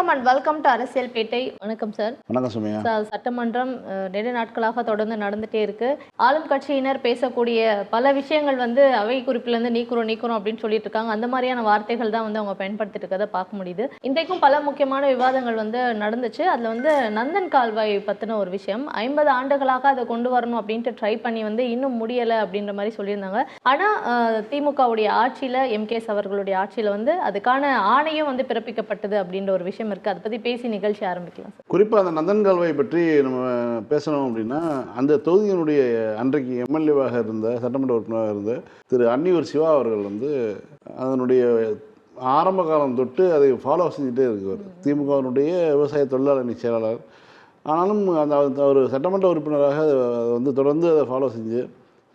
வணக்கம் and welcome to அரசியல் பேட்டை. வணக்கம் சார். வணக்கம் சுமையா. சட்டமன்றம் நெடு நாட்களாக தொடர்ந்து நடந்துட்டே இருக்கு. ஆளும் கட்சியினர் பேசக்கூடிய பல விஷயங்கள் அவை குறிப்பிலிருந்து நீக்குறோம் அப்படின்னு சொல்லிட்டு இருக்காங்க. அந்த மாதிரியான வார்த்தைகள் தான் அவங்க பயன்படுத்திட்டு இருக்கதை பார்க்க முடியுது. இன்றைக்கும் பல முக்கியமான விவாதங்கள் நடந்துச்சு. அதுல நந்தன் கால்வாய் பத்தின ஒரு விஷயம் 50 ஆண்டுகளாக அதை கொண்டு வரணும் அப்படின்ட்டு ட்ரை பண்ணி இன்னும் முடியலை அப்படின்ற மாதிரி சொல்லியிருந்தாங்க. ஆனா திமுகவுடைய ஆட்சியில எம்கேஎஸ் அவர்களுடைய ஆட்சியில அதுக்கான ஆணையம் பிறப்பிக்கப்பட்டது அப்படின்ற ஒரு விஷயம் இருக்கு. அதை பத்தி பேசி நிகழ்ச்சி ஆரம்பிக்கலாம் சார். குறிப்பா அந்த நந்தன் கால்வாய் பற்றி நம்ம பேசணும் அப்படின்னா, அந்த தொகுதியினுடைய அன்றைக்கு எம்எல்ஏவாக இருந்த சட்டமன்ற உறுப்பினராக இருந்த திரு அன்னியூர் சிவா அவர்கள் அதனுடைய ஆரம்ப காலம் தொட்டு அதை ஃபாலோ செஞ்சுட்டே இருக்குவார். திமுகவினுடைய விவசாய தொழிலாளர் செயலாளர். ஆனாலும் அந்த ஒரு சட்டமன்ற உறுப்பினராக தொடர்ந்து அதை ஃபாலோ செஞ்சு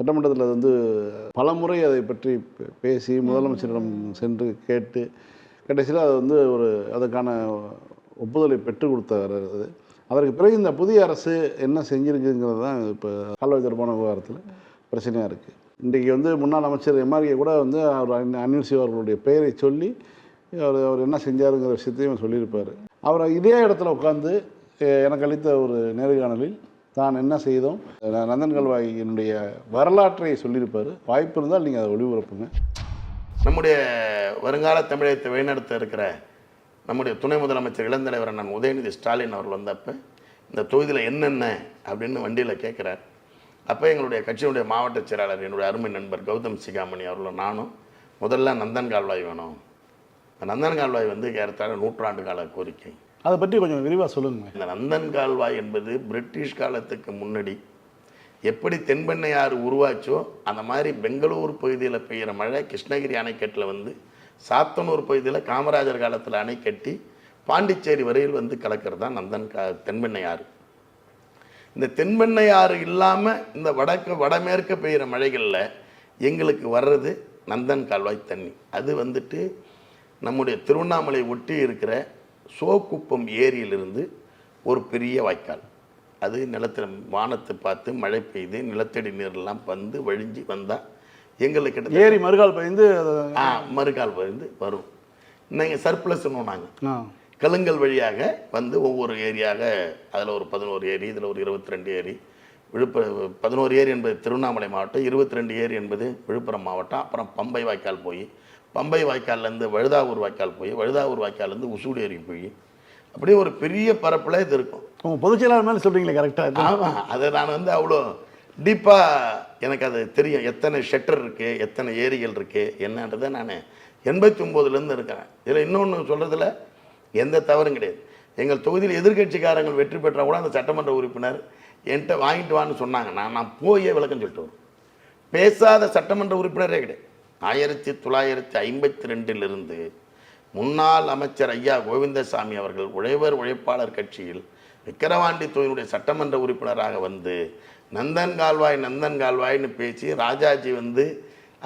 சட்டமன்றத்தில் பல முறை அதை பற்றி பேசி முதலமைச்சரிடம் சென்று கேட்டு கடைசியில் அது ஒரு அதுக்கான ஒப்புதலை பெற்றுக் கொடுத்தார். அதற்கு பிறகு இந்த புதிய அரசு என்ன செஞ்சுருக்குங்கிறது தான் இப்போ கால்வாய் தொடர்பான விவகாரத்தில் பிரச்சனையாக இருக்குது. இன்றைக்கி முன்னாள் அமைச்சர் எம்ஆர்கே கூட அவர் அன்னியூர் சிவா அவர்களுடைய பெயரை சொல்லி அவர் என்ன செஞ்சாருங்கிற விஷயத்தையும் சொல்லியிருப்பார். அவர் இதே இடத்துல உட்காந்து எனக்கு அளித்த ஒரு நேர்காணலில் தான் என்ன செய்தோம் நந்தன் கால்வாயினுடைய வரலாற்றை சொல்லியிருப்பார். வாய்ப்பு இருந்தால் நீங்கள் அதை ஒளிபரப்புங்க. நம்முடைய வருங்கால தமிழகத்தை வழிநடத்த இருக்கிற நம்முடைய துணை முதலமைச்சர் இளந்தலைவர் அண்ணன் உதயநிதி ஸ்டாலின் அவர்கள் வந்தப்போ இந்த தொகுதியில் என்னென்ன அப்படின்னு வண்டியில் கேட்குறார். அப்போ எங்களுடைய கட்சியினுடைய மாவட்ட செயலாளர் என்னுடைய அருமை நண்பர் கௌதம் சிகாமணி அவர்களும் நானும் முதல்ல நந்தன் கால்வாய் வேணும். இந்த நந்தன் கால்வாய் ஏறத்தாழ 100 ஆண்டு கால கோரிக்கை. அதை பற்றி கொஞ்சம் விரிவாக சொல்லுங்கள். இந்த நந்தன் கால்வாய் என்பது பிரிட்டிஷ் காலத்துக்கு முன்னாடி எப்படி தென்பெண்ணையாறு உருவாச்சோ அந்த மாதிரி பெங்களூர் பகுதியில் பெய்கிற மழை கிருஷ்ணகிரி அணைக்கட்டில் சாத்தனூர் பகுதியில் காமராஜர் காலத்தில் அணை கட்டி பாண்டிச்சேரி வரையில் கலக்கிறது தான் தென்பெண்ணையாறு. இந்த தென்பெண்ணையாறு இல்லாமல் இந்த வடமேற்க பெய்கிற மழைகளில் எங்களுக்கு வர்றது நந்தன் கால்வாய் தண்ணி. அது நம்முடைய திருவண்ணாமலை ஒட்டி இருக்கிற சோக்குப்பம் ஏரியிலிருந்து ஒரு பெரிய வாய்க்கால். அது நிலத்தில் வானத்தை பார்த்து மழை பெய்து நிலத்தடி நீரெல்லாம் வழிஞ்சு வந்தால் எங்களுக்கு ஏரி மறுகால் பயந்து மறுகால் பயந்து வரும். நீங்கள் சர்ப்ளஸ்ன்னு நாங்கள் கலுங்கல் வழியாக ஒவ்வொரு ஏரியாக அதில் ஒரு 11 ஏரி, இதில் ஒரு 22 ஏரி. 11 ஏரி என்பது திருவண்ணாமலை மாவட்டம், 22 ஏரி என்பது விழுப்புரம் மாவட்டம். அப்புறம் பம்பை வாய்க்கால் போய் பம்பை வாய்க்கால்லேருந்து வழுதாவூர் வாய்க்கால் போய் வழுதாவூர் வாய்க்கால்லேருந்து உசூடு ஏரி போய் அப்படியே ஒரு பெரிய பரப்பில் இது இருக்கும். உங்கள் பொதுச் செயலாளர் மேலே சொல்கிறீங்களே கரெக்டாக? ஆமாம், அதை நான் அவ்வளோ டீப்பாக எனக்கு அது தெரியும். எத்தனை ஷட்டர் இருக்குது, எத்தனை ஏரிகள் இருக்குது என்னன்றதை நான் 89லேருந்து இருக்கிறேன். இதில் இன்னொன்று சொல்கிறதுல எந்த தவறும் கிடையாது. எங்கள் தொகுதியில் எதிர்கட்சிக்காரங்கள் வெற்றி பெற்றால் கூட அந்த சட்டமன்ற உறுப்பினர் என்கிட்ட வாங்கிட்டு வான்னு சொன்னாங்க. நான் போயே விளக்கம் சொல்லிட்டு வரும். பேசாத சட்டமன்ற உறுப்பினரே கிடையாது. 1952 முன்னாள் அமைச்சர் ஐயா கோவிந்தசாமி அவர்கள் உழைப்பாளர் கட்சியில் விக்கிரவாண்டி தொகுதியினுடைய சட்டமன்ற உறுப்பினராக நந்தன் கால்வாய்னு பேசி ராஜாஜி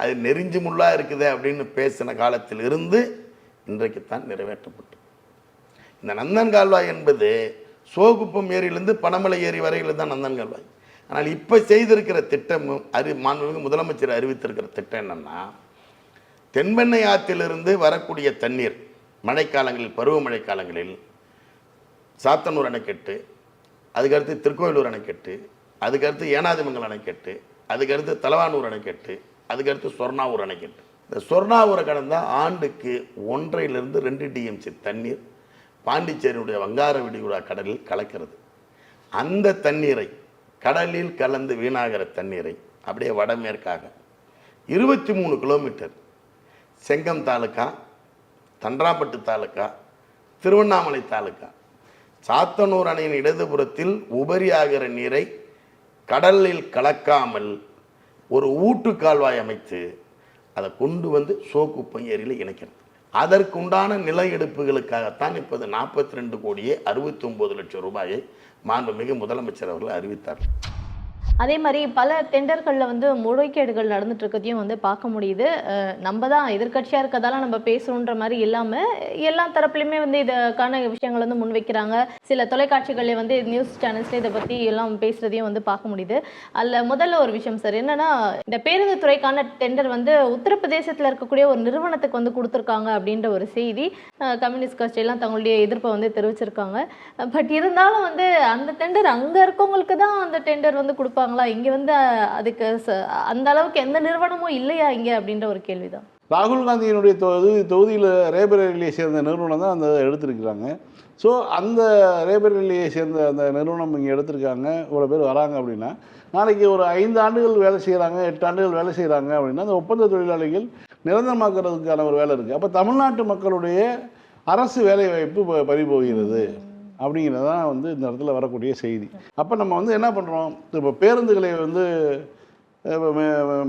அது நெறிஞ்சு முள்ளா இருக்குது அப்படின்னு பேசின காலத்தில் இருந்து இன்றைக்குத்தான் நிறைவேற்றப்பட்டு. இந்த நந்தன் கால்வாய் என்பது சோகுப்பம் ஏரியிலிருந்து பனமலை ஏரி வரையில் தான் நந்தன் கால்வாய். ஆனால் இப்போ செய்திருக்கிற திட்டம் மாண்புமிகு முதலமைச்சர் அறிவித்திருக்கிற திட்டம் என்னன்னா, தென்பெண்ணை ஆற்றிலிருந்து வரக்கூடிய தண்ணீர் மழைக்காலங்களில் பருவமழை காலங்களில் சாத்தனூர் அணைக்கட்டு, அதுக்கடுத்து திருக்கோயிலூர் அணைக்கட்டு, அதுக்கடுத்து ஏனாதிமங்கலம் அணைக்கட்டு, அதுக்கடுத்து தலவானூர் அணைக்கட்டு, அதுக்கடுத்து சொர்ணாவூர் அணைக்கட்டு. இந்த சொர்ணாவூரை கடந்தால் ஆண்டுக்கு 1.5 to 2 TMC தண்ணீர் பாண்டிச்சேரியுடைய வங்கார விரிகுடா கடலில் கலக்கிறது. அந்த தண்ணீரை கடலில் கலந்து வீணாகிற தண்ணீரை அப்படியே வடமேற்காக 23 கிலோமீட்டர் செங்கம் தாலுக்கா, தன்றாம்பட்டு தாலுக்கா, திருவண்ணாமலை தாலுக்கா, சாத்தனூர் அணையின் இடதுபுறத்தில் உபரியாகிற நீரை கடலில் கலக்காமல் ஒரு ஊட்டு கால்வாய் அமைத்து அதை கொண்டு சோக்குப்பம் ஏரியில் இணைக்கிறது. அதற்குண்டான நில எடுப்புகளுக்காகத்தான் இப்போது 42,69,00,000 ரூபாயை மாண்புமிகு முதலமைச்சர் அவர்கள் அறிவித்தார். அதே மாதிரி பல டெண்டர்களில் வந்து முறைகேடுகள் நடந்துட்டு இருக்கதையும் வந்து பார்க்க முடியுது. நம்ம தான் எதிர்க்கட்சியாக இருக்கிறதால நம்ம பேசுகிறோன்ற மாதிரி இல்லாமல் எல்லா தரப்புலையுமே வந்து இதுக்கான விஷயங்கள் வந்து முன்வைக்கிறாங்க. சில தொலைக்காட்சிகளில் வந்து நியூஸ் சேனல்ஸ்ல இதை பற்றி எல்லாம் பேசுகிறதையும் வந்து பார்க்க முடியுது. அதில் முதல்ல ஒரு விஷயம் சார் என்னன்னா, இந்த பேருந்து துறைக்கான டெண்டர் வந்து உத்தரப்பிரதேசத்தில் இருக்கக்கூடிய ஒரு நிறுவனத்துக்கு வந்து கொடுத்துருக்காங்க அப்படின்ற ஒரு செய்தி கம்யூனிஸ்ட் கட்சியெல்லாம் தங்களுடைய எதிர்ப்பை வந்து தெரிவிச்சிருக்காங்க. பட் இருந்தாலும் வந்து அந்த டெண்டர் அங்கே இருக்கவங்களுக்கு தான் அந்த டெண்டர் வந்து கொடுப்பாங்களா? இங்கே வந்து அதுக்கு அந்த அளவுக்கு எந்த நிறுவனமும் இல்லையா இங்கே அப்படின்ற ஒரு கேள்விதான். ராகுல் காந்தியினுடைய தொகுதியில் ரேபரேலியை சேர்ந்த நிறுவனம் தான் அந்த எடுத்திருக்கிறாங்க. ஸோ அந்த ரேபரேலியை சேர்ந்த அந்த நிறுவனம் இங்கே எடுத்திருக்காங்க, இவ்வளோ பேர் வராங்க அப்படின்னா, நாளைக்கு ஒரு 5 ஆண்டுகள் வேலை செய்கிறாங்க, 8 ஆண்டுகள் வேலை செய்கிறாங்க அப்படின்னா அந்த ஒப்பந்த தொழிலாளிகள் நிரந்தரமாக்குறதுக்கான ஒரு வேலை இருக்குது. அப்போ தமிழ்நாட்டு மக்களுடைய அரசு வேலை வாய்ப்பு பறிபோகிறது அப்படிங்கிறது தான் வந்து இந்த இடத்துல வரக்கூடிய செய்தி. அப்போ நம்ம வந்து என்ன பண்ணுறோம், இப்போ பேருந்துகளை வந்து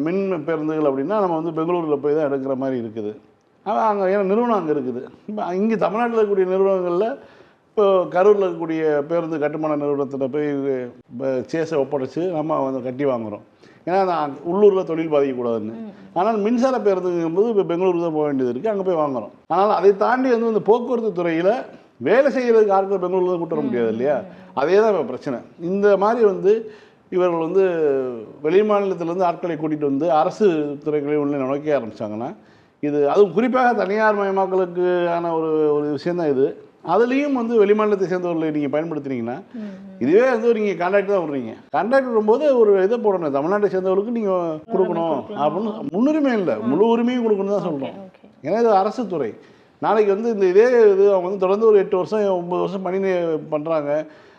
மின் பேருந்துகள் அப்படின்னா நம்ம வந்து பெங்களூரில் போய் தான் எடுக்கிற மாதிரி இருக்குது. ஆனால் அங்கே ஏன்னா நிறுவனம் அங்கே இருக்குது. இப்போ இங்கே தமிழ்நாட்டில் இருக்கக்கூடிய நிறுவனங்களில் இப்போ கரூரில் இருக்கக்கூடிய பேருந்து கட்டுமான நிறுவனத்தில் போய் சேஸை ஒப்படைச்சு நம்ம வந்து கட்டி வாங்குகிறோம். ஏன்னா நான் உள்ளூரில் தொழில் பாதிக்கக்கூடாதுன்னு. ஆனால் மின்சார பேருந்துங்கும்போது இப்போ பெங்களூருக்கு தான் போக வேண்டியது இருக்குது, அங்கே போய் வாங்குகிறோம். ஆனால் அதை தாண்டி வந்து இந்த போக்குவரத்து துறையில் வேலை செய்கிறதுக்கு ஆட்கள் பெங்களூரில் தான் கூட்ட வர முடியாது இல்லையா? அதே தான் இப்போ பிரச்சனை. இந்த மாதிரி வந்து இவர்கள் வந்து வெளி மாநிலத்திலேருந்து ஆட்களை கூட்டிகிட்டு வந்து அரசு துறைகளை உள்ள நுழைக்க ஆரம்பித்தாங்கன்னா, இது அதுவும் குறிப்பாக தனியார் மயமாக்கலுக்கான ஒரு விஷயந்தான் இது. அதுலேயும் வந்து வெளிமாநிலத்தை சேர்ந்தவர்களை நீங்கள் பயன்படுத்துனீங்கன்னா, இதுவே வந்து நீங்கள் கான்ட்ராக்ட் தான் விடுறீங்க. கான்ட்ராக்ட் விடும்போது ஒரு இதை போடணும், தமிழ்நாட்டை சேர்ந்தவர்களுக்கு நீங்கள் கொடுக்கணும் அப்படின்னு முன்னுரிமை இல்லை, முழு உரிமையும் கொடுக்கணும் தான் சொல்கிறோம். ஏன்னா இது அரசு துறை. நாளைக்கு வந்து இதே அவங்க வந்து தொடர்ந்து ஒரு 8 வருஷம் 9 வருஷம் பணி பண்ணுறாங்க,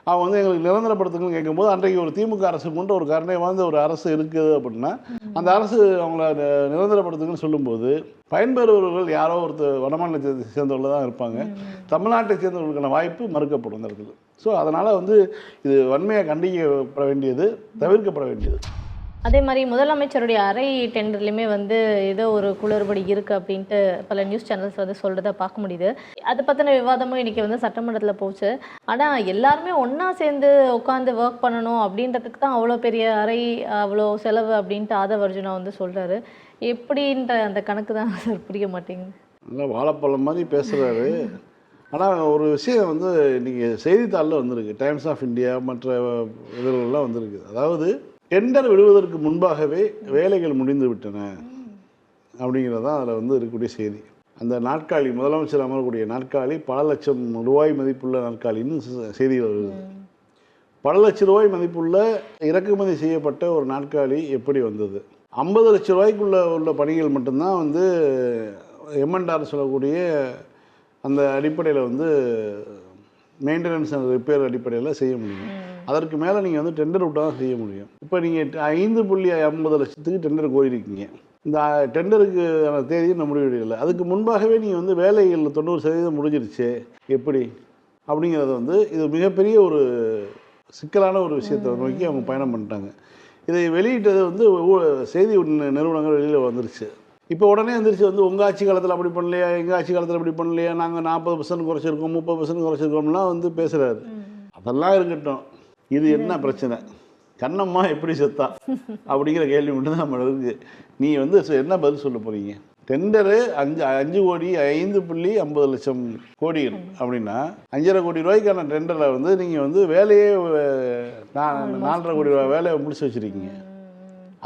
அவங்க வந்து எங்களுக்கு நிரந்தரப்படுத்துங்கன்னு கேட்கும்போது, அன்றைக்கு ஒரு திமுக அரசு கொண்டு ஒரு கருணை வாழ்ந்த ஒரு அரசு இருக்குது அப்படின்னா, அந்த அரசு அவங்கள நிரந்தரப்படுத்துங்கன்னு சொல்லும்போது பயன்பெறுபவர்கள் யாரோ ஒருத்தர் வடமாநிலத்தை சேர்ந்தவர்கள் தான் இருப்பாங்க. தமிழ்நாட்டை சேர்ந்தவர்களுக்கான வாய்ப்பு மறுக்கப்படும் இந்த இடத்துல. ஸோ அதனால் வந்து இது வன்மையாக கண்டிக்கப்பட வேண்டியது, தவிர்க்கப்பட வேண்டியது. அதே மாதிரி முதலமைச்சருடைய அறை டெண்டர்லையுமே வந்து ஏதோ ஒரு குளறுபடி இருக்குது அப்படின்ட்டு பல நியூஸ் சேனல்ஸ் வந்து சொல்கிறத பார்க்க முடியுது. அதை பற்றின விவாதமும் இன்றைக்கி வந்து சட்டமன்றத்தில் போச்சு. ஆனால் எல்லாருமே ஒன்றா சேர்ந்து உட்காந்து ஒர்க் பண்ணணும் அப்படின்றதுக்கு தான் அவ்வளோ பெரிய அறை, அவ்வளோ செலவு அப்படின்ட்டு ஆதவ அர்ஜுனா வந்து சொல்கிறாரு. எப்படின்ற அந்த கணக்கு தான் சார் புரிய மாட்டேங்குது. நல்லா வாழைப்பழம் மாதிரி பேசுகிறாரு. ஆனால் ஒரு விஷயம் வந்து இன்றைக்கி செய்தித்தாளில் வந்திருக்கு, டைம்ஸ் ஆஃப் இந்தியா மற்ற இதெல்லாம் வந்திருக்கு. அதாவது டெண்டர் விடுவதற்கு முன்பாகவே வேலைகள் முடிந்து விட்டன அப்படிங்கிறது தான் அதில் வந்து இருக்கக்கூடிய செய்தி. அந்த நாற்காலி, முதலமைச்சர் அமரக்கூடிய நாற்காலி பல லட்சம் ரூபாய் மதிப்புள்ள நாற்காலின்னு செய்திகள் வருது. பல லட்சம் ரூபாய் மதிப்புள்ள இறக்குமதி செய்யப்பட்ட ஒரு நாற்காலி எப்படி வந்தது? 50 லட்சம் ரூபாய்க்குள்ள உள்ள பணிகள் மட்டும்தான் வந்து எம்என்ஆர் சொல்லக்கூடிய அந்த அடிப்படையில் வந்து மெயின்டெனன்ஸ் அண்ட் ரிப்பேர் அடிப்படையில் செய்ய முடியும். அதற்கு மேலே நீங்கள் வந்து டெண்டர் விட்டால் தான் செய்ய முடியும். இப்போ நீங்கள் 5.50 லட்சத்துக்கு டெண்டர் கோரிருக்கீங்க. இந்த டெண்டருக்கான தேதி இன்னும் முடிவெடுக்கலை. அதுக்கு முன்பாகவே நீங்கள் வந்து வேலைகள் 90% முடிஞ்சிருச்சு எப்படி அப்படிங்கிறது வந்து இது மிகப்பெரிய ஒரு சிக்கலான ஒரு விஷயத்தை நோக்கி அவங்க பயணம் பண்ணிட்டாங்க. இதை வெளியிட்டது வந்து செய்தி நிறுவனங்கள் வெளியில் வந்துருச்சு. இப்போ உடனே வந்துருச்சு வந்து உங்கள் ஆட்சி காலத்தில் அப்படி பண்ணலையா, எங்கள் ஆட்சி காலத்தில் அப்படி பண்ணலையா, நாங்கள் 40% குறைச்சிருக்கோம் 30% குறைச்சிருக்கோம்லாம் வந்து பேசுகிறாரு. அதெல்லாம் இருக்கட்டும், இது என்ன பிரச்சனை, கண்ணம்மா எப்படி செத்தா அப்படிங்கிற கேள்வி மட்டும் தான் நம்ம இருக்குது. நீ வந்து என்ன பதில் சொல்ல போகிறீங்க? டெண்டரு 5 கோடி 5.50 லட்சம் கோடி அப்படின்னா 5.5 கோடி ரூபாய்க்கான டெண்டரில் வந்து நீங்கள் வந்து வேலையே 4.5 கோடி ரூபாய் வேலையை முடிச்சு வச்சுருக்கீங்க.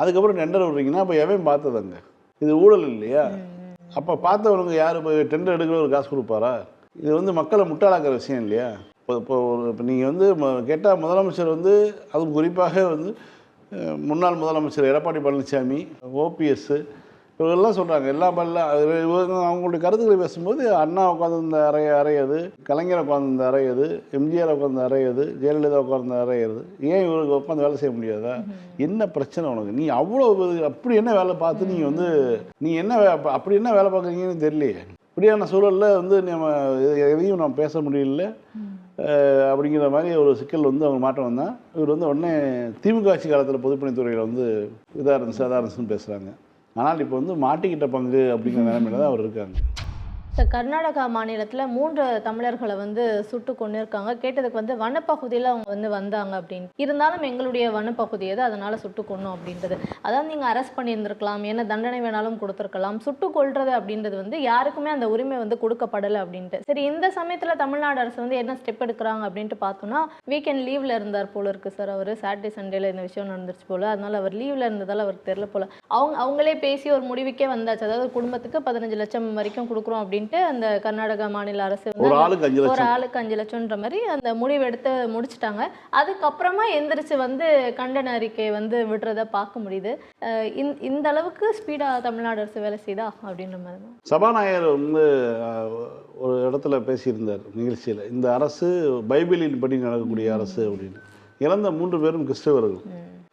அதுக்கப்புறம் டெண்டர் விடுறீங்கன்னா அப்போ எவன் பார்த்ததாங்க? இது ஊழல் இல்லையா? அப்போ பார்த்தவனுக்கு யார் இப்போ டெண்டர் எடுக்கிற ஒரு காசு கொடுப்பாரா? இது வந்து மக்களை முட்டாளாக்குற விஷயம் இல்லையா? இப்போ நீங்கள் வந்து கேட்டால் முதலமைச்சர் வந்து அதுவும் குறிப்பாக வந்து முன்னாள் முதலமைச்சர் எடப்பாடி பழனிசாமி, ஓபிஎஸ் இவங்கெல்லாம் சொல்கிறாங்க எல்லாம் இவங்க அவங்களுடைய கருத்துக்களை பேசும்போது அண்ணா உட்காந்துருந்த அறையது, கலைஞர் உட்காந்துருந்த அறையது, எம்ஜிஆர் உட்காந்து அறையது, ஜெயலலிதா உட்கார்ந்த அறையது, ஏன் இவருக்கு உட்காந்து வேலை செய்ய முடியாதா? என்ன பிரச்சனை உனக்கு? நீ அவ்வளோ அப்படி என்ன வேலை பார்த்து நீங்கள் வந்து நீ என்ன அப்படி என்ன வேலை பார்க்குறீங்கன்னு தெரியலையே. இப்படியான சூழலில் வந்து நம்ம எதையும் நம்ம பேச முடியல அப்படிங்கிற மாதிரி ஒரு சிக்கல் வந்து அவங்க மாற்றம் வந்தால் இவர் வந்து உடனே திமுக ஆட்சி காலத்தில் பொதுப்பணித்துறையில் வந்து இதாக இருந்துச்சுன்னு பேசுகிறாங்க. ஆனால் இப்போ வந்து மாட்டிக்கிட்ட பங்கு அப்படிங்கிற நிலைமையில தான் அவர் இருக்காங்க. சார், கர்நாடகா மாநிலத்தில் 3 தமிழர்களை வந்து சுட்டு கொண்டிருக்காங்க. கேட்டதுக்கு வந்து வனப்பகுதியில் அவங்க வந்து வந்தாங்க அப்படின்னு. இருந்தாலும் எங்களுடைய வனப்பகுதி எது, அதனால சுட்டு கொன்னோம் அப்படின்றது. அதாவது நீங்கள் அரெஸ்ட் பண்ணியிருந்திருக்கலாம், என்ன தண்டனை வேணாலும் கொடுத்துருக்கலாம். சுட்டு கொல்றது அப்படின்றது வந்து யாருக்குமே அந்த உரிமை வந்து கொடுக்கப்படலை அப்படின்ட்டு. சரி, இந்த சமயத்தில் தமிழ்நாடு அரசு வந்து என்ன ஸ்டெப் எடுக்கிறாங்க அப்படின்ட்டு பார்த்தோம்னா, வீக்கெண்ட் லீவில் இருந்தார் போல இருக்கு சார். அவர் சாட்டர்டே சண்டேல இந்த விஷயம் நடந்துருச்சு போல, அதனால அவர் லீவில் இருந்ததால் அவருக்கு தெரியல போல. அவங்களே பேசி ஒரு முடிவுக்கே வந்தாச்சு. அதாவது குடும்பத்துக்கு 15 லட்சம் வரைக்கும் கொடுக்குறோம் அப்படின்ட்டு அந்த கர்நாடக மாநில அரசு வந்து ஒரு ஆளுக்கு 5 ஒரு லட்சம் ஆளுக்கு 5 லட்சம்ன்ற மாதிரி அந்த முடிவு எடுத்து முடிச்சிட்டாங்க. அதுக்கப்புறமா எந்திரிச்சு வந்து கண்டன அறிக்கை வந்து விடுறத பார்க்க முடியுது. இந்த அளவுக்கு ஸ்பீடா தமிழ்நாடு அரசு வேலை செய்தா அப்படின்ற மாதிரி தான். சபாநாயகர் வந்து ஒரு இடத்துல பேசியிருந்தார் நிகழ்ச்சியில், இந்த அரசு பைபிளின் படி நடக்கக்கூடிய அரசு அப்படின்னு. இறந்த 3 பேரும் கிறிஸ்தவர்கள்.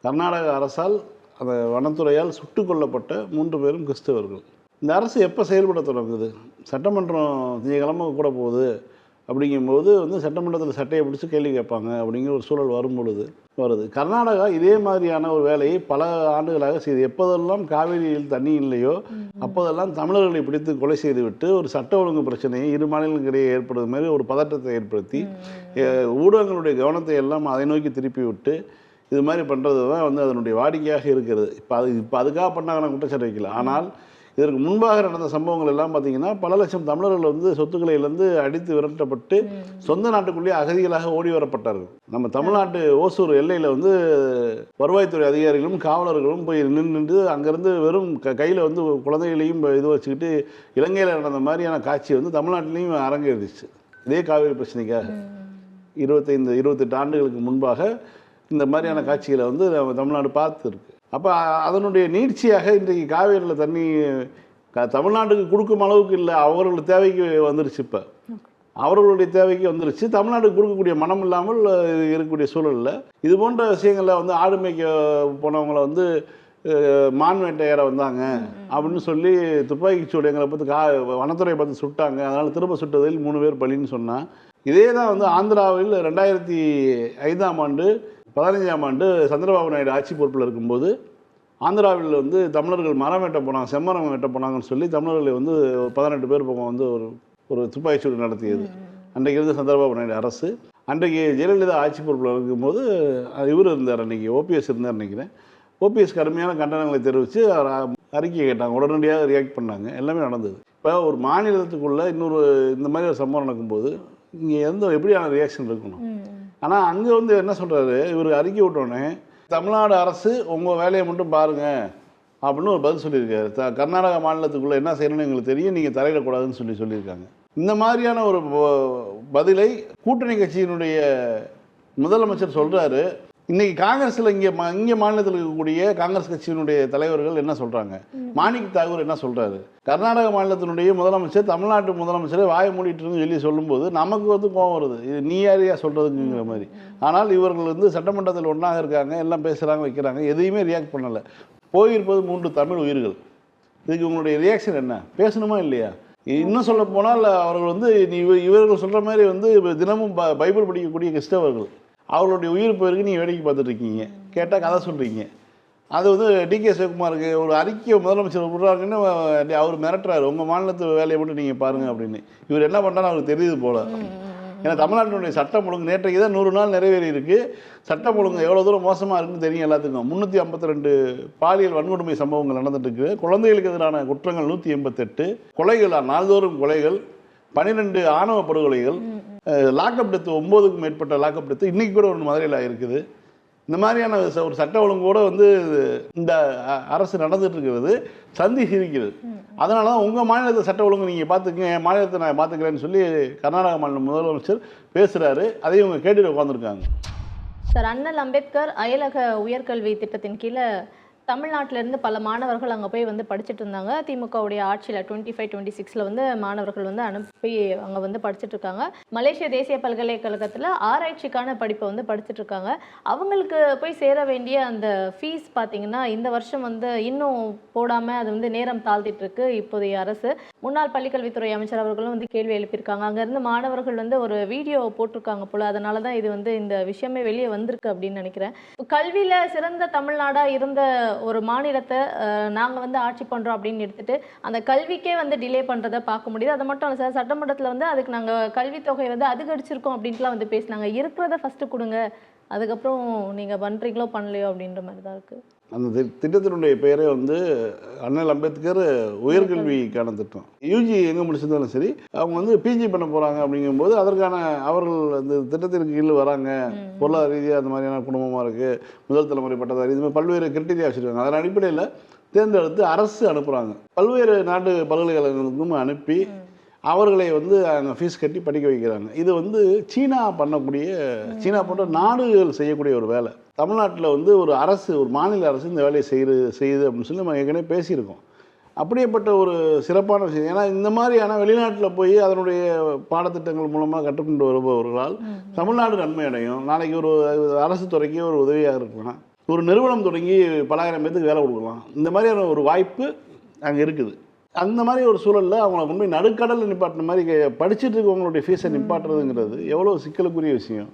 கர்நாடக அரசால் அந்த வனத்துறையால் சுட்டு கொல்லப்பட்ட 3 பேரும் கிறிஸ்தவர்கள். இந்த அரசு எப்போ செயல்பட தொடங்குது? சட்டமன்றம் திங்கக்கிழமை கூட போகுது அப்படிங்கும்போது வந்து சட்டமன்றத்தில் சட்டையை பிடிச்சி கேள்வி கேட்பாங்க அப்படிங்கிற ஒரு சூழல் வருது. கர்நாடகா இதே மாதிரியான ஒரு வேலையை பல ஆண்டுகளாக செய்து, எப்போதெல்லாம் காவிரியில் தண்ணி இல்லையோ அப்போதெல்லாம் தமிழர்களை பிடித்து கொலை செய்துவிட்டு ஒரு சட்ட ஒழுங்கு பிரச்சனையை இரு மாநிலங்களுக்கிடையே ஏற்படுறது மாதிரி ஒரு பதட்டத்தை ஏற்படுத்தி ஊடகங்களுடைய கவனத்தை எல்லாம் அதை நோக்கி திருப்பி விட்டு இது மாதிரி பண்ணுறது தான் வந்து அதனுடைய வாடிக்கையாக இருக்கிறது. இப்போ அதுக்காக பண்ணாங்கன்னா குற்றச்சாட்டு வைக்கல. ஆனால் இதற்கு முன்பாக நடந்த சம்பவங்கள் எல்லாம் பார்த்தீங்கன்னா பல லட்சம் தமிழர்கள் வந்து சொத்துக்களை இழந்து அடித்து விரட்டப்பட்டு சொந்த நாட்டுக்குள்ளேயே அகதிகளாக ஓடி வரப்பட்டார்கள். நம்ம தமிழ்நாட்டு ஓசூர் எல்லையில் வந்து வருவாய்த்துறை அதிகாரிகளும் காவலர்களும் போய் நின்று அங்கேருந்து வெறும் கையில் வந்து குழந்தைகளையும் இது வச்சுக்கிட்டு இலங்கையில் நடந்த மாதிரியான காட்சி வந்து தமிழ்நாட்டிலையும் அரங்கேறிச்சு. இதே காவிரி பிரச்சனைக்காக 28 ஆண்டுகளுக்கு முன்பாக இந்த மாதிரியான காட்சிகளை வந்து நம்ம தமிழ்நாடு பார்த்துருக்கு. அப்போ அதனுடைய நீட்சியாக இன்றைக்கு காவேரியில் தண்ணி தமிழ்நாட்டுக்கு கொடுக்கும் அளவுக்கு இல்லை, அவர்களுடைய தேவைக்கு வந்துருச்சு. இப்போ அவர்களுடைய தேவைக்கு வந்துருச்சு. தமிழ்நாட்டுக்கு கொடுக்கக்கூடிய மனம் இல்லாமல் இருக்கக்கூடிய சூழலில் இது போன்ற விஷயங்களில் வந்து ஆடு மேய்க்க போனவங்களை வந்து மான் வேட்டையாட வந்தாங்க அப்படின்னு சொல்லி துப்பாக்கி சூடு எங்களை பார்த்து வனத்துறையை பார்த்து சுட்டாங்க, அதனால் திரும்ப சுட்டதில் 3 பேர் பலின்னு சொன்னால், இதே தான் வந்து ஆந்திராவில் 2005ஆம் ஆண்டு 15ஆம் ஆண்டு சந்திரபாபு நாயுடு ஆட்சி பொறுப்பில் இருக்கும்போது ஆந்திராவில் வந்து தமிழர்கள் மரம் வெட்ட போனாங்க, செம்மரம் வெட்ட போனாங்கன்னு சொல்லி தமிழர்களை வந்து 18 பேர் பக்கம் வந்து ஒரு துப்பாக்கிச்சூடு நடத்தியது அன்றைக்கு இருந்த சந்திரபாபு நாயுடு அரசு. அன்றைக்கு ஜெயலலிதா ஆட்சி பொறுப்பில் இருக்கும்போது இவர் இருந்தார், அன்றைக்கி ஓபிஎஸ் இருந்தார் நினைக்கிறேன். ஓபிஎஸ் கடுமையான கண்டனங்களை தெரிவித்து அறிக்கை கேட்டாங்க, உடனடியாக ரியாக்ட் பண்ணாங்க, எல்லாமே நடந்தது. இப்போ ஒரு மாநிலத்துக்குள்ளே இந்த மாதிரி ஒரு சம்பவம் நடக்கும்போது இங்கே எப்படியான ரியாக்ஷன் இருக்கணும்? ஆனால் அங்கே வந்து என்ன சொல்கிறாரு, இவர் அறிக்கை விட்டோன்னே தமிழ்நாடு அரசு உங்கள் வேலையை மட்டும் பாருங்கள் அப்படின்னு ஒரு பதில் சொல்லியிருக்காரு. கர்நாடகா மாநிலத்துக்குள்ளே என்ன செய்யணும்னு எங்களுக்கு தெரியும், நீங்கள் தலையிடக்கூடாதுன்னு சொல்லியிருக்காங்க. இந்த மாதிரியான ஒரு பதிலை கூட்டணி கட்சியினுடைய முதலமைச்சர் சொல்கிறாரு. இன்றைக்கி காங்கிரஸில் இங்கே மாநிலத்தில் இருக்கக்கூடிய காங்கிரஸ் கட்சியினுடைய தலைவர்கள் என்ன சொல்கிறாங்க, மாணிக் தாகூர் என்ன சொல்கிறாரு, கர்நாடக மாநிலத்தினுடைய முதலமைச்சர் தமிழ்நாட்டு முதலமைச்சரை வாயை மூடிட்டுருன்னு சொல்லும்போது நமக்கு வந்து கோபம் வருது, இது நீ யாரையா சொல்கிறதுங்கிற மாதிரி. ஆனால் இவர்கள் வந்து சட்டமன்றத்தில் ஒன்றாக இருக்காங்க, எல்லாம் பேசுகிறாங்க வைக்கிறாங்க, எதையுமே ரியாக்ட் பண்ணலை. போயிருப்பது 3 தமிழ் உயிர்கள். இதுக்கு உங்களுடைய ரியாக்ஷன் என்ன? பேசணுமா இல்லையா? இன்னும் சொல்ல போனால் அவர்கள் வந்து இவர்கள் சொல்கிற மாதிரி வந்து தினமும் பைபிள் படிக்கக்கூடிய கிறிஸ்தவர்கள், அவர்களுடைய உயிர் போயிருக்கு, நீங்கள் வேடிக்கை பார்த்துட்டு இருக்கீங்க, கேட்டால் கதை சொல்கிறீங்க. அது வந்து டிகே சிவகுமாருக்கு ஒரு அறிக்கையை முதலமைச்சர் விடுறாங்கன்னு அவர் மிரட்டுறாரு, உங்கள் மாநிலத்து வேலையை மட்டும் நீங்கள் பாருங்கள் அப்படின்னு. இவர் என்ன பண்ணுறான்னு அவருக்கு தெரியுது போல். ஏன்னா தமிழ்நாட்டினுடைய சட்டம் ஒழுங்கு நேற்றைக்கு தான் 100 நாள் நிறைவேறி இருக்குது. சட்டம் ஒழுங்கு எவ்வளோ தூரம் மோசமாக இருக்குன்னு தெரியும் எல்லாத்துக்கும். 352 பாலியல் வன்கொடுமை சம்பவங்கள் நடந்துட்டு இருக்குது. குழந்தைகளுக்கு எதிரான குற்றங்கள் 188, கொலைகள் நாள்தோறும் கொலைகள், 12 ஆணவ படுகொலைகள், லாக்அப் டெத்து 9க்கும் மேற்பட்ட லாக்அப் டெத்து இன்றைக்கி கூட ஒரு மதுரையில் இருக்குது. இந்த மாதிரியான ஒரு சட்ட ஒழுங்கோடு வந்து இந்த அரசு நடந்துட்டு இருக்கிறது சந்தி சிரிக்கிறது. அதனால தான் உங்கள் மாநிலத்தை சட்ட ஒழுங்கு நீங்கள் பார்த்துக்கங்க, என் மாநிலத்தை நான் பார்த்துக்கிறேன்னு சொல்லி கர்நாடக மாநில முதலமைச்சர் பேசுகிறாரு. அதையும் இவங்க கேட்டுட்டு உட்காந்துருக்காங்க. சார், அண்ணல் அம்பேத்கர் அயலக உயர்கல்வி திட்டத்தின் கீழே தமிழ்நாட்டிலேருந்து பல மாணவர்கள் அங்கே போய் வந்து படிச்சுட்டு இருந்தாங்க. திமுகவுடைய ஆட்சியில் 25-26 வந்து மாணவர்கள் வந்து அனுப்பி அங்கே வந்து படிச்சுட்டு இருக்காங்க. மலேசிய தேசிய பல்கலைக்கழகத்தில் ஆராய்ச்சிக்கான படிப்பை வந்து படிச்சுட்டு இருக்காங்க. அவங்களுக்கு போய் சேர வேண்டிய அந்த ஃபீஸ் பார்த்தீங்கன்னா இந்த வருஷம் வந்து இன்னும் போடாமல் அது வந்து நேரம் தாழ்த்திட்டு இருக்கு இப்போதைய அரசு. முன்னாள் பள்ளிக்கல்வித்துறை அமைச்சர் அவர்களும் வந்து கேள்வி எழுப்பியிருக்காங்க. அங்கேருந்து மாணவர்கள் வந்து ஒரு வீடியோ போட்டிருக்காங்க போல, அதனால தான் இது வந்து இந்த விஷயமே வெளியே வந்திருக்கு அப்படின்னு நினைக்கிறேன். கல்வியில் சிறந்த தமிழ்நாடாக இருந்த ஒரு மாநிலத்தை நாங்கள் வந்து ஆட்சி பண்ணுறோம் அப்படின்னு எடுத்துட்டு அந்த கல்விக்கே வந்து டிலே பண்ணுறதை பார்க்க முடியுது. அது மட்டும் இல்லை சார், சட்டமன்றத்தில் வந்து அதுக்கு நாங்கள் கல்வித்தொகை வந்து அதிகரிச்சிருக்கோம் அப்படின்ட்டுலாம் வந்து பேசினாங்க. இருக்கிறத ஃபஸ்ட்டு கொடுங்க, அதுக்கப்புறம் நீங்கள் பண்ணுறீங்களோ பண்ணலையோ அப்படின்ற மாதிரி தான் இருக்குது. அந்த திட்டத்தினுடைய பெயரே வந்து அண்ணல் அம்பேத்கர் உயர்கல்விக்கான திட்டம். யூஜி எங்கே முடிச்சிருந்தாலும் சரி, அவங்க வந்து பிஜி பண்ண போகிறாங்க அப்படிங்கும்போது அதற்கான அவர்கள் அந்த திட்டத்திற்கு கீழே வராங்க. பொருளாதார ரீதியாக அந்த மாதிரியான குடும்பமாக இருக்குது, முதல் தலைமுறை பட்டதாரி, இது மாதிரி பல்வேறு கிரிட்டீரியா வச்சுருக்காங்க. அதன் அடிப்படையில் தேர்ந்தெடுத்து அரசு அனுப்புகிறாங்க. பல்வேறு நாட்டு பல்கலைக்கழகங்களுக்கும் அனுப்பி அவர்களை வந்து அங்கே ஃபீஸ் கட்டி படிக்க வைக்கிறாங்க. இது வந்து சீனா பண்ணக்கூடிய, சீனா போன்ற நாடுகள் செய்யக்கூடிய ஒரு வேலை. தமிழ்நாட்டில் வந்து ஒரு அரசு, ஒரு மாநில அரசு இந்த வேலையை செய்யுது அப்படின்னு சொல்லி நம்ம ஏற்கனவே பேசியிருக்கோம். அப்படியேப்பட்ட ஒரு சிறப்பான விஷயம். ஏன்னா இந்த மாதிரியான வெளிநாட்டில் போய் அதனுடைய பாடத்திட்டங்கள் மூலமாக கற்றுக்கொண்டு வருபவர்களால் தமிழ்நாடு நன்மை அடையும். நாளைக்கு ஒரு அரசு துறைக்கு ஒரு உதவியாக இருக்கலாம், ஒரு நிறுவனம் தொடங்கி பலாயிரம் பேருக்கு வேலை கொடுக்கலாம். இந்த மாதிரியான ஒரு வாய்ப்பு அங்கே இருக்குது. அந்த மாதிரி ஒரு சூழலில் அவங்கள உண்மை நடுக்கடலில் நிப்பாட்டின மாதிரி படிச்சுட்டு இருக்கவங்களுடைய ஃபீஸை நிப்பாட்டுறதுங்கிறது எவ்வளோ சிக்கலுக்குரிய விஷயம்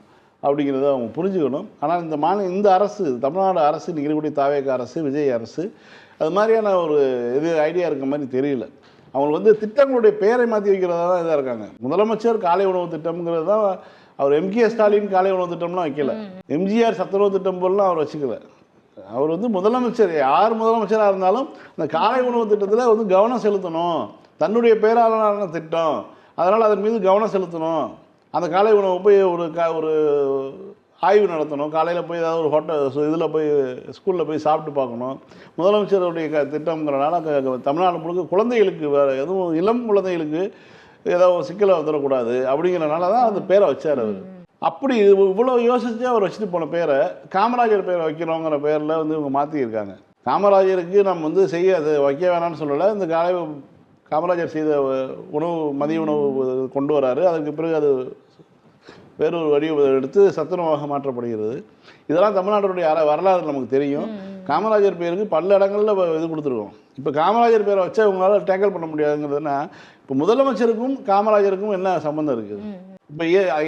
அப்படிங்கிறத அவங்க புரிஞ்சுக்கணும். ஆனால் இந்த அரசு, தமிழ்நாடு அரசு, இன்றைக்கி இருக்கக்கூடிய தாவேக அரசு, விஜய் அரசு, அது மாதிரியான ஒரு ஐடியா இருக்க மாதிரி தெரியல. அவங்க வந்து திட்டங்களுடைய பெயரை மாற்றி வைக்கிறதா தான் இதாக இருக்காங்க. முதலமைச்சர் காலை உணவு திட்டம்ங்கிறது தான் அவர். எம்கே ஸ்டாலின் காலை உணவு திட்டம்லாம் வைக்கல, எம்ஜிஆர் சத்துணவு திட்டம் போலாம் அவர் வச்சுக்கல. அவர் வந்து முதலமைச்சர், யார் முதலமைச்சராக இருந்தாலும் அந்த காலை உணவு திட்டத்தில் வந்து கவனம் செலுத்தணும். தன்னுடைய பேராளரான திட்டம், அதனால் அதன் மீது கவனம் செலுத்தணும். அந்த காலை உணவு போய் ஒரு ஆய்வு நடத்தணும். காலையில் போய் ஏதாவது ஒரு ஹோட்டல் இதில் போய் ஸ்கூலில் போய் சாப்பிட்டு பார்க்கணும். முதலமைச்சருடைய திட்டங்கிறனால தமிழ்நாடு முழுக்க குழந்தைகளுக்கு வேறு எதுவும் இளம் குழந்தைகளுக்கு ஏதாவது சிக்கலை வந்துடக்கூடாது அப்படிங்கிறனால தான் அந்த பேரை வச்சார் அவர். அப்படி இவ்வளோ யோசித்து அவர் வச்சுட்டு போன பேரை காமராஜர் பேரை வைக்கிறோங்கிற பேரில் வந்து இவங்க மாற்றியிருக்காங்க. காமராஜருக்கு நம்ம வந்து அது வைக்க வேணாம்னு சொல்லலை. இந்த காமராஜர் செய்த உணவு, மதிய உணவு கொண்டு வராரு. அதுக்கு பிறகு அது வேறொரு வடிவ எடுத்து சத்துணவாக மாற்றப்படுகிறது. இதெல்லாம் தமிழ்நாட்டுடைய வரலாறு நமக்கு தெரியும். காமராஜர் பேருக்கு பல இடங்களில் இது கொடுத்துருக்கோம். இப்போ காமராஜர் பேரை வச்சா இவங்களால டேக்கிள் பண்ண முடியாதுங்கிறதுனா, இப்போ முதலமைச்சருக்கும் காமராஜருக்கும் என்ன சம்மந்தம் இருக்குது? இப்போ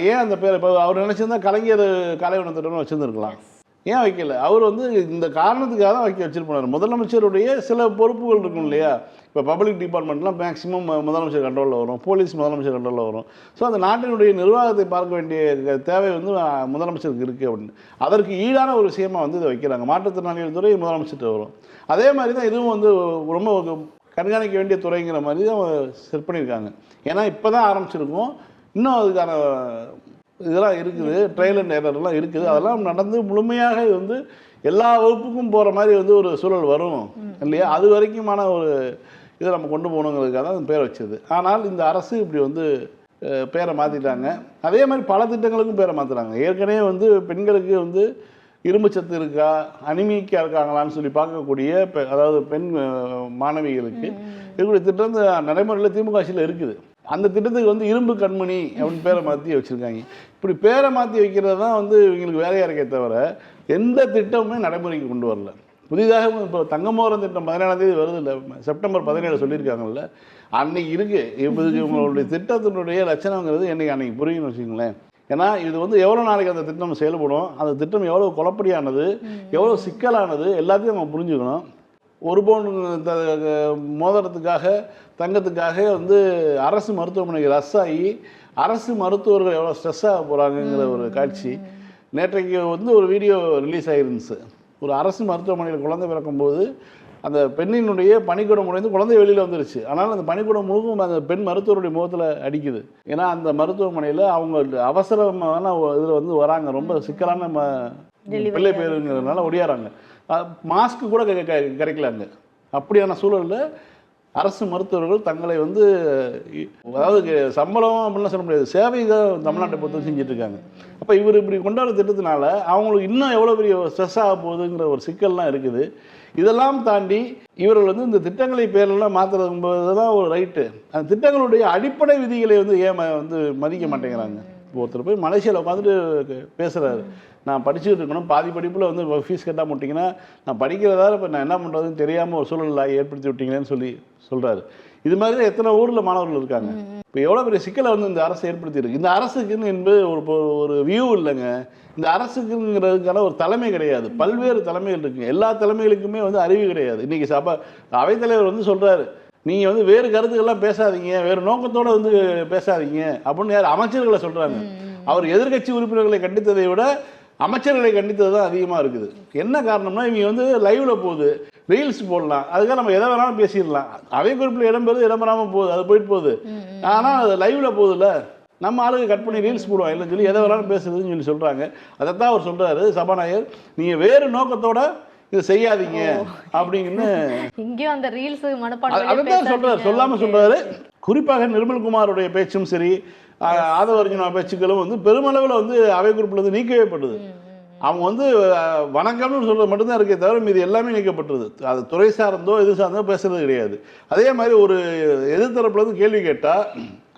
ஏன் அந்த பேர், இப்போ அவர் நினச்சிருந்தா கலைஞர் காலை உணவு திட்டம்னு வச்சுருந்துருக்கலாம். ஏன் வைக்கல? அவர் வந்து இந்த காரணத்துக்காக தான் வச்சுட்டு போனார். முதலமைச்சருடைய சில பொறுப்புகள் இருக்கும் இல்லையா? இப்போ பப்ளிக் டிபார்ட்மெண்ட்லாம் மேக்ஸிமம் முதலமைச்சர் கண்ட்ரோலில் வரும், போலீஸ் முதலமைச்சர் கண்ட்ரோலில் வரும். ஸோ அந்த நாட்டினுடைய நிர்வாகத்தை பார்க்க வேண்டிய தேவை வந்து முதலமைச்சருக்கு இருக்குது அப்படின்னு. அதற்கு ஈடான ஒரு விஷயமா வந்து இதை வைக்கிறாங்க. மாற்றுத்திறனாளிகள் துறை முதலமைச்சர்கிட்ட வரும். அதே மாதிரி தான் இதுவும் வந்து ரொம்ப கண்காணிக்க வேண்டிய துறைங்கிற மாதிரி தான் செட் பண்ணியிருக்காங்க. ஏன்னா இப்போ தான் ஆரம்பிச்சிருக்கோம், இன்னும் அதுக்கான இதெல்லாம் இருக்குது, ட்ரையல் அண்ட் எரர்லாம் இருக்குது. அதெல்லாம் நடந்து முழுமையாக இது வந்து எல்லா வகுப்புக்கும் போகிற மாதிரி வந்து ஒரு சூழல் வரும் இல்லையா? அது வரைக்குமான ஒரு இதை நம்ம கொண்டு போகணுங்கிறதுக்காக தான் அந்த பேரை வச்சது. ஆனால் இந்த அரசு இப்படி வந்து பேரை மாற்றிட்டாங்க. அதே மாதிரி பல திட்டங்களுக்கும் பேரை மாற்றுறாங்க. ஏற்கனவே வந்து பெண்களுக்கு வந்து இரும்பு சத்து இருக்கா, அனிமிக்காக இருக்காங்களான்னு சொல்லி பார்க்கக்கூடிய அதாவது பெண் மாணவிகளுக்கு இருக்கக்கூடிய திட்டம் நடைமுறையில் திமுக ஆட்சியில் இருக்குது. அந்த திட்டத்துக்கு வந்து இரும்பு கண்மணி அப்படின்னு பேரை மாற்றி வச்சுருக்காங்க. இப்படி பேரை மாற்றி வைக்கிறது தான் வந்து இவங்களுக்கு வேலையாக இருக்கே தவிர எந்த திட்டமுமே நடைமுறைக்கு கொண்டு வரல. புதிதாக இப்போ தங்கமோரம் திட்டம் 17ஆம் தேதி வருது இல்லை, செப்டம்பர் 17 சொல்லியிருக்காங்கல்ல, அன்னைக்கு இருக்குது. இப்போ இவங்களுடைய திட்டத்தினுடைய லட்சணங்கிறது அன்னைக்கு புரியும்னு வச்சுக்கோங்களேன். ஏன்னா இது வந்து எவ்வளோ நாளைக்கு அந்த திட்டம் செயல்படும், அந்த திட்டம் எவ்வளோ குழப்படியானது, எவ்வளோ சிக்கலானது எல்லாத்தையும் நம்ம புரிஞ்சுக்கணும். ஒரு பவுன் மோதிரத்துக்காக, தங்கத்துக்காக வந்து அரசு மருத்துவமனைக்கு ரஸ் ஆகி அரசு மருத்துவர்கள் எவ்வளோ ஸ்ட்ரெஸ்ஸாக போகிறாங்கங்கிற ஒரு காட்சி நேற்றைக்கு வந்து ஒரு வீடியோ ரிலீஸ் ஆகிருந்துச்சு. ஒரு அரசு மருத்துவமனையில் குழந்தை பிறக்கும்போது அந்த பெண்ணினுடைய பனிக்கூடம் உடைந்து குழந்தை வெளியில் வந்துருச்சு. ஆனால் அந்த பனிக்கூடம் முழுவதும் அந்த பெண் மருத்துவருடைய முகத்தில் அடிக்குது. ஏன்னா அந்த மருத்துவமனையில் அவங்க அவசரமான இதில் வந்து வராங்க, ரொம்ப சிக்கலான பிள்ளை பேருங்கிறதுனால ஒடியாராங்க. மாஸ்க்கு கூட கிடைக்கலாங்க. அப்படியான சூழலில் அரசு மருத்துவர்கள் தங்களை வந்து அதாவது சம்பளம் அப்படின்லாம் சொல்ல முடியாது, சேவை தான் தமிழ்நாட்டை பொறுத்த செஞ்சுட்டு இருக்காங்க. அப்போ இவர் இப்படி கொண்டாட திட்டத்தினால அவங்களுக்கு இன்னும் எவ்வளோ பெரிய ஸ்ட்ரெஸ் ஆக போகுதுங்கிற ஒரு சிக்கல்லாம் இருக்குது. இதெல்லாம் தாண்டி இவர்கள் வந்து இந்த திட்டங்களை பேரெல்லாம் மாற்றுறதுதான் ஒரு ரைட்டு. அந்த திட்டங்களுடைய அடிப்படை விதிகளை வந்து ஏன் வந்து மதிக்க மாட்டேங்கிறாங்க? ஒருத்தர் போய் மலேசியாவில் உட்காந்துட்டு பேசுகிறாரு, நான் படிச்சுட்டு இருக்கணும், பாதி படிப்பில் வந்து ஃபீஸ் கட்டாமல் விட்டிங்கன்னா நான் படிக்கிறதால இப்போ நான் என்ன பண்ணுறதுன்னு தெரியாமல் ஒரு சூழலை ஏற்படுத்தி விட்டீங்களேன்னு சொல்கிறாரு. இது மாதிரி தான் எத்தனை ஊரில் மாணவர்கள் இருக்காங்க. இப்போ எவ்வளோ பெரிய சிக்கலை வந்து இந்த அரசு ஏற்படுத்தியிருக்கு. இந்த அரசுக்குன்னு என்பது ஒரு வியூ இல்லைங்க. இந்த அரசுக்குங்கிறதுக்கான ஒரு தலைமை கிடையாது. பல்வேறு தலைமைகள் இருக்குங்க. எல்லா தலைமைகளுக்குமே வந்து அறிவு கிடையாது. இன்றைக்கி அவைத்தலைவர் வந்து சொல்கிறாரு, நீங்கள் வந்து வேறு கருத்துக்கள்லாம் பேசாதீங்க, வேறு நோக்கத்தோடு வந்து பேசாதீங்க அப்படின்னு யார் அமைச்சர்களை சொல்கிறாங்க. அவர் எதிர்கட்சி உறுப்பினர்களை கண்டித்ததை விட அமைச்சர்களை கண்டித்தது தான் அதிகமாக இருக்குது. என்ன காரணம்னா இவங்க வந்து லைவில் போகுது, ரீல்ஸ் போடலாம், அதுக்காக நம்ம எதை வேணாலும் பேசிடலாம். அவை குறிப்பில் இடம்பெறாமல் போகுது, அது போயிட்டு போகுது. ஆனால் அது லைவில் போகுதுல்ல, நம்ம ஆளுங்க கட் பண்ணி ரீல்ஸ் போடுவோம் இல்லைன்னு சொல்லி எதை வேணாலும் பேசுறதுன்னு சொல்லி சொல்கிறாங்க. அதைத்தான் அவர் சொல்கிறாரு சபாநாயகர், நீங்கள் வேறு நோக்கத்தோட இது செய்யாதீங்க அப்படின்னு. இங்கேயும் அந்த ரீல்ஸ் மனப்பாடம் அதைத்தான் சொல்கிறார், சொல்லாமல் சொல்கிறாரு. குறிப்பாக நிர்மல்குமாரோடைய பேச்சும் சரி, ஆதவர்ஜுனா பேச்சுக்களும் வந்து பெருமளவில் வந்து அவை குறிப்பில் வந்து நீக்கவேப்பட்டது. அவங்க வந்து வணக்கம்னு சொல்கிறது மட்டும்தான் இருக்கே தவிர மீது எல்லாமே நீக்கப்பட்டது. அது துறை சார்ந்தோ எது சார்ந்தோ பேசுறது கிடையாது. அதே மாதிரி ஒரு எதிர்த்தரப்புல இருந்து கேள்வி கேட்டால்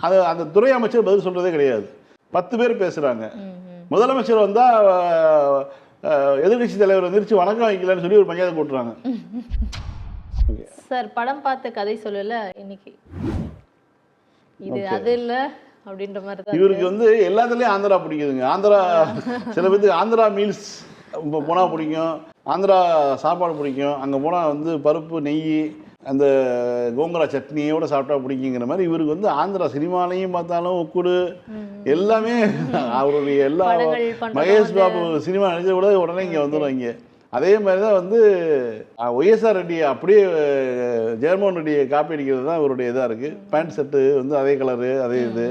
அது அந்த துறை அமைச்சர் பதில் சொல்கிறதே கிடையாது. 10 பேர் பேசுகிறாங்க. முதலமைச்சர் வந்தால் எதிர்கட்சி தலைவர் வந்துருச்சு வணக்கம் வைக்கலான்னு சொல்லி ஒரு பஞ்சாயத்து போட்டுறாங்க. சார் படம் பார்த்து கதை சொல்லல இன்னைக்கு இது அது இல்லை அப்படின்ற மாதிரி தான். இவருக்கு வந்து எல்லாத்துலேயும் ஆந்திரா பிடிக்குதுங்க. ஆந்திரா சில பேருக்கு ஆந்திரா மீல்ஸ் போனால் பிடிக்கும், ஆந்திரா சாப்பாடு பிடிக்கும். அங்கே போனால் வந்து பருப்பு நெய் அந்த கோங்கரா சட்னியோட சாப்பிட்டா பிடிக்குங்கிற மாதிரி இவருக்கு வந்து ஆந்திரா சினிமாலையும் பார்த்தாலும் ஒக்குடு எல்லாமே அவருடைய எல்லா மகேஷ் பாபு சினிமா நடிச்ச கூட உடனே இங்கே வந்துடும். இங்கே அதே மாதிரி தான் வந்து ஒய்எஸ்ஆர் ரெட்டியை அப்படியே ஜெகன்மோகன் ரெட்டியை காப்பி அடிக்கிறது தான் இவருடைய இதாக இருக்குது. பேண்ட் ஷர்ட்டு வந்து அதே கலரு அதே இது.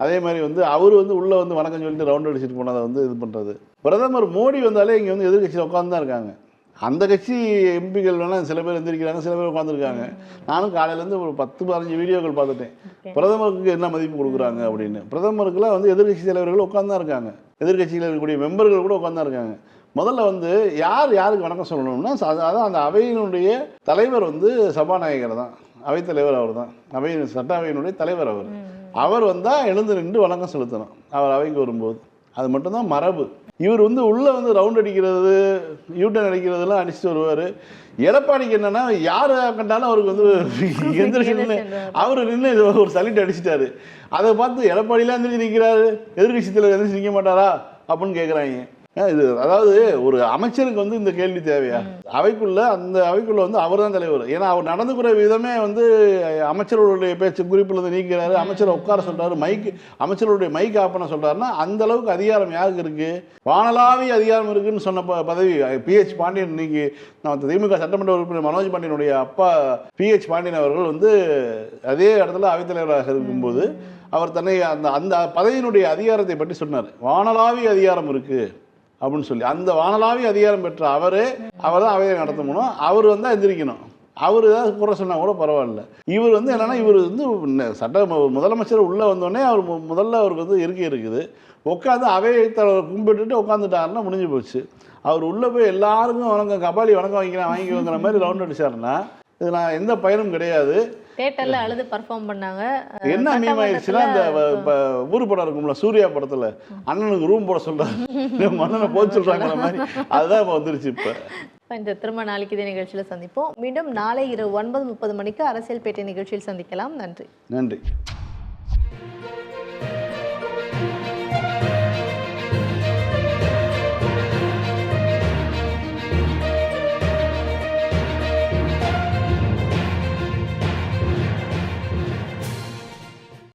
அதே மாதிரி வந்து அவர் வந்து உள்ளே வந்து வணக்கம் சொல்லிட்டு ரவுண்ட் அடிச்சுட்டு போனதை வந்து இது பண்ணுறது. பிரதமர் மோடி வந்தாலே இங்கே வந்து எதிர்கட்சியில் உட்காந்து தான் இருக்காங்க. அந்த கட்சி எம்பிக்கள் வேணால் சில பேர் எந்திரிக்கிறாங்க, சில பேர் உட்காந்துருக்காங்க. நானும் காலையிலேருந்து ஒரு 10-15 வீடியோக்கள் பார்த்துட்டேன். பிரதமருக்கு என்ன மதிப்பு கொடுக்குறாங்க அப்படின்னு. பிரதமருக்குலாம் வந்து எதிர்கட்சி தலைவர்கள் உட்காந்து தான் இருக்காங்க, எதிர்கட்சியில் இருக்கக்கூடிய மெம்பர்கள் கூட உட்காந்து தான் இருக்காங்க. முதல்ல வந்து யாருக்கு வணக்கம் சொல்லணும்னா அதான் அந்த அவையினுடைய தலைவர் வந்து சபாநாயகர் தான், அவைத்தலைவர் அவர் தான், சட்ட அவையினுடைய தலைவர் அவர் வந்தால் எழுந்து நின்று வணக்கம் செலுத்தணும் அவர் அவைக்கு வரும்போது. அது மட்டும்தான் மரபு. இவர் வந்து உள்ளே வந்து ரவுண்ட் அடிக்கிறது யூட்டன் அடிக்கிறதுலாம் அடிச்சுட்டு வருவார். எடப்பாடிக்கு என்னன்னா யார் கண்டாலும் அவருக்கு வந்து எந்திரிச்சு நின்று அவர் நின்று ஒரு சலிட்டு அடிச்சிட்டாரு. அதை பார்த்து எடப்பாடிலாம் எந்திரிச்சு நிற்கிறாரு, எதிர்கட்சி தலைவர் எந்திரிச்சு நிற்க மாட்டாரா அப்படின்னு கேட்குறாங்க. இது அதாவது ஒரு அமைச்சருக்கு வந்து இந்த கேள்வி தேவையா? அந்த அவைக்குள்ள வந்து அவர் தான் தலைவர். ஏன்னா அவர் நடந்துக்கிற விதமே வந்து அமைச்சர்களுடைய பேச்சு குறிப்பில் இருந்து நீக்கிறாரு, அமைச்சரை உட்கார சொல்றாரு, அமைச்சருடைய மைக் ஆஃப் பண்ண சொல்றாருன்னா அந்த அளவுக்கு அதிகாரம் யாருக்கு இருக்கு? வானளாவிய அதிகாரம் இருக்குன்னு சொன்ன பதவி PH பாண்டியன். இன்னைக்கு நம்ம திமுக சட்டமன்ற உறுப்பினர் மனோஜ் பாண்டியனுடைய அப்பா PH பாண்டியன் அவர்கள் வந்து அதே இடத்துல அவைத்தலைவராக இருக்கும்போது அவர் தன்னை அந்த பதவியினுடைய அதிகாரத்தை பற்றி சொன்னார். வானளாவிய அதிகாரம் இருக்கு அப்படின்னு சொல்லி. அந்த வானளாவிய அதிகாரம் பெற்ற அவர் தான் அவையை நடத்தணும். அவர் வந்தால் எந்திரிக்கணும். அவர் ஏதாவது குறை சொன்னால் கூட பரவாயில்ல. இவர் வந்து என்னன்னா இவர் வந்து முதலமைச்சர் உள்ளே வந்தோடனே அவர் முதல்ல அவருக்கு வந்து இருக்கை இருக்குது, உட்காந்து அவையை கும்பிட்டுட்டு உட்காந்துட்டாருன்னா முடிஞ்சு போச்சு. அவர் உள்ளே போய் எல்லாருக்கும் வணக்கம் கபாலி வணக்கம் வாங்கிக்கோங்கிற மாதிரி ரவுண்ட் அடிச்சாருன்னா இது நான் எந்த பயனும் கிடையாது. தியேட்டர்ல அழுது பர்ஃபார்ம் பண்ணாங்க. என்ன மீம் ஆயிடுச்சுன்னா இந்த ஊர் படம் இருக்கும்ல சூர்யா படத்துல அண்ணனுக்கு ரூம் போட சொல்றாங்க, மண்ணனை போக சொல்றாங்கிற மாதிரி அதுதான் இப்போ வந்துருச்சு. இப்போ இந்த திரும்ப நாளைக்கு இதே நிகழ்ச்சியில் சந்திப்போம். மீண்டும் நாளை இரவு 9:30 மணிக்கு அரசியல் பேட்டை நிகழ்ச்சியில் சந்திக்கலாம். நன்றி.